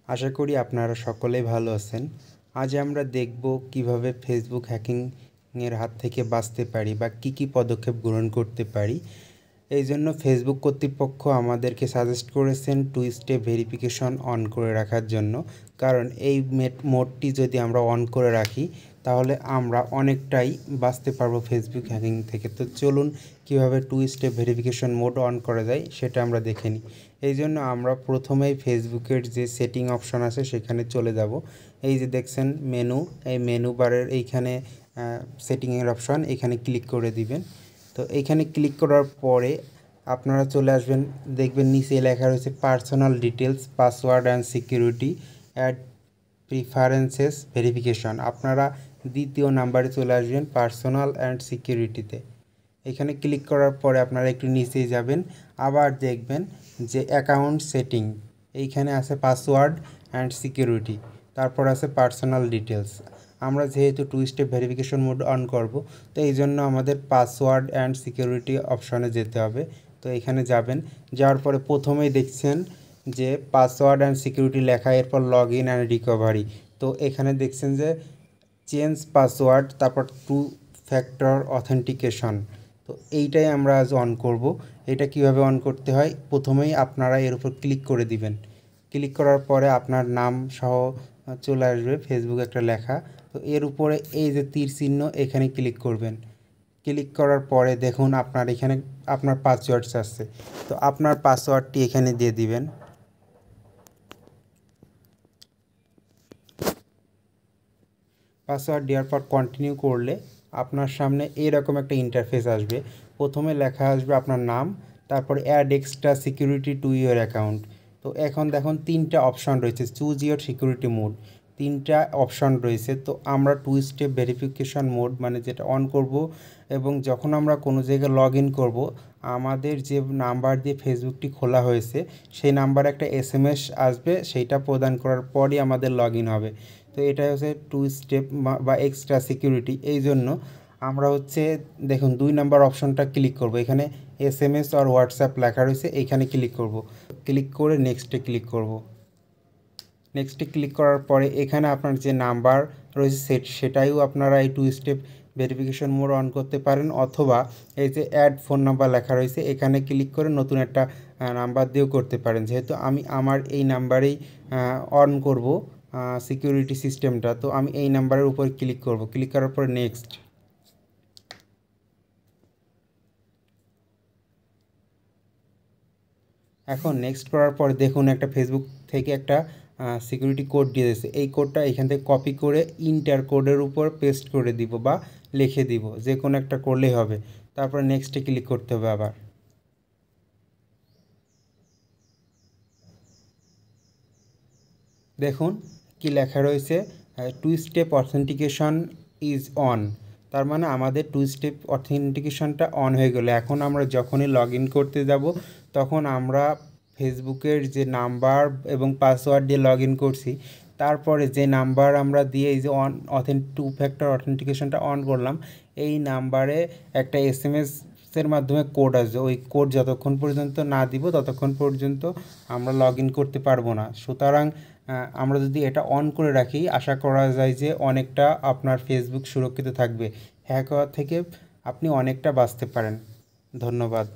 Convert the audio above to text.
আশা করি আপনারা সকলেই ভালো আছেন। আজ আমরা দেখব কিভাবে ফেসবুক হ্যাকিং এর হাত থেকে বাঁচতে পারি বা কি পদক্ষেপ গ্রহণ করতে পারি। এই জন্য ফেসবুক কর্তৃপক্ষ আমাদেরকে সাজেস্ট করেছেন 2 স্টেপ ভেরিফিকেশন অন করে রাখার জন্য। কারণ এই মোডটি যদি আমরা অন করে রাখি তাহলে আমরা অনেকটাই বাঁচতে পারবো ফেসবুক হ্যাকিং থেকে। তো চলুন কিভাবে 2 স্টেপ ভেরিফিকেশন মোড অন করা যায় সেটা আমরা দেখে নিই। এই জন্য আমরা প্রথমেই ফেসবুকের যে সেটিং অপশন আছে সেখানে চলে যাব। এই যে দেখছেন মেনু, এই মেনু বারের এইখানে সেটিংয়ের অপশন, এখানে ক্লিক করে দিবেন। তো এইখানে ক্লিক করার পরে আপনারা চলে আসবেন, দেখবেন নিচে লেখা রয়েছে personal details, password and security, ad preferences verification. আপনারা দ্বিতীয় নাম্বারে চলে আসবেন পার্সোনাল অ্যান্ড সিকিউরিটিতে। এখানে ক্লিক করার পরে আপনারা একটু নিচেই যাবেন, আবার দেখবেন যে অ্যাকাউন্ট সেটিং, এইখানে আছে পাসওয়ার্ড অ্যান্ড সিকিউরিটি, তারপর আছে পার্সোনাল ডিটেলস। আমরা যেহেতু 2 স্টেপ ভেরিফিকেশন মোড অন করব, তো এই জন্য আমাদের পাসওয়ার্ড অ্যান্ড সিকিউরিটি অপশনে যেতে হবে। তো এখানে যাবেন, যাওয়ার পরে প্রথমেই দেখছেন যে পাসওয়ার্ড অ্যান্ড সিকিউরিটি লেখা, এরপর লগ ইন অ্যান্ড রিকভারি। তো এখানে দেখছেন যে চেঞ্জ পাসওয়ার্ড, তারপর 2 ফ্যাক্টর অথেন্টিকেশন। তো এইটাই আমরা আজ অন করব। এটা কিভাবে অন করতে হয়, প্রথমেই আপনারা এর উপর ক্লিক করে দিবেন। ক্লিক করার পরে আপনার নাম সহ চলে আসবে ফেসবুক একটা লেখা। তো এর উপরে এই যে তীর চিহ্ন, এখানে ক্লিক করবেন। ক্লিক করার পরে দেখুন আপনার এখানে আপনার পাসওয়ার্ড আসছে। তো আপনার পাসওয়ার্ডটি এখানে দিয়ে দিবেন। পাসওয়ার্ড দেওয়ার পর কন্টিনিউ করলে আপনার সামনে এরকম একটা ইন্টারফেস আসবে। প্রথমে লেখা আসবে আপনার নাম, তারপরে add extra security to your account. তো এখন দেখুন 3টা অপশন রয়েছে, চুজ ইয়োর সিকিউরিটি মোড। 3টা অপশন রয়েছে। তো আমরা 2 স্টেপ ভেরিফিকেশন মোড মানে যেটা অন করব, এবং যখন আমরা কোনো জায়গায় লগ ইন করবো, আমাদের যে নাম্বার দিয়ে ফেসবুকটি খোলা হয়েছে সেই নাম্বারে একটা SMS আসবে, সেইটা প্রদান করার পরই আমাদের লগ ইন হবে। তো এটা হচ্ছে 2 স্টেপ বা এক্সট্রা সিকিউরিটি। এই জন্য আমরা হচ্ছে দেখুন 2 নাম্বার অপশনটা ক্লিক করব। এখানে SMS আর হোয়াটসঅ্যাপ লেখা রয়েছে, এইখানে ক্লিক করব। ক্লিক করে নেক্সটে ক্লিক করব। নেক্সটে ক্লিক করার পরে এখানে আপনার যে নাম্বার রয়েছে সেটাইও আপনারা এই 2 স্টেপ ভেরিফিকেশন মোড অন করতে পারেন, অথবা এই যে অ্যাড ফোন নাম্বার লেখা রয়েছে এখানে ক্লিক করে নতুন একটা নাম্বার দিয়েও করতে পারেন। যেহেতু আমি আমার এই নাম্বারেই অন করব সিকিউরিটি সিস্টেমটা, তো আমি এই নাম্বারের উপর ক্লিক করব। ক্লিক করার পরে নেক্সট। এখন নেক্সট করার পর দেখুন একটা ফেসবুক থেকে একটা সিকিউরিটি কোড দিয়ে দিয়েছে। এই কোডটা এখান থেকে কপি করে ইন্টার কোডের উপর পেস্ট করে দিব বা লিখে দিব, যে কোনো একটা করলেই হবে। তারপর নেক্সটে ক্লিক করতে হবে আবার। দেখুন কি লেখা রয়েছে, 2 স্টেপ অথেন্টিকেশন ইজ অন। তার মানে আমাদের 2 স্টেপ অথেন্টিকেশনটা অন হয়ে গেল। এখন আমরা যখনই লগ ইন করতে যাব তখন আমরা ফেসবুকের যে নাম্বার এবং পাসওয়ার্ড দিয়ে লগ ইন করছি, তারপরে যে নাম্বার আমরা দিয়ে এই যে 2 ফ্যাক্টর অথেন্টিকেশনটা অন করলাম, এই নাম্বারে একটা SMS এর মাধ্যমে কোড আসবে। ওই কোড যতক্ষণ পর্যন্ত না দিব ততক্ষণ পর্যন্ত আমরা লগ ইন করতে পারবো না। সুতরাং আমরা যদি এটা অন করে রাখি, আশা করা যায় যে অনেকটা আপনার ফেসবুক সুরক্ষিত থাকবে। হ্যাক হওয়া থেকে আপনি অনেকটা বাঁচতে পারেন। ধন্যবাদ।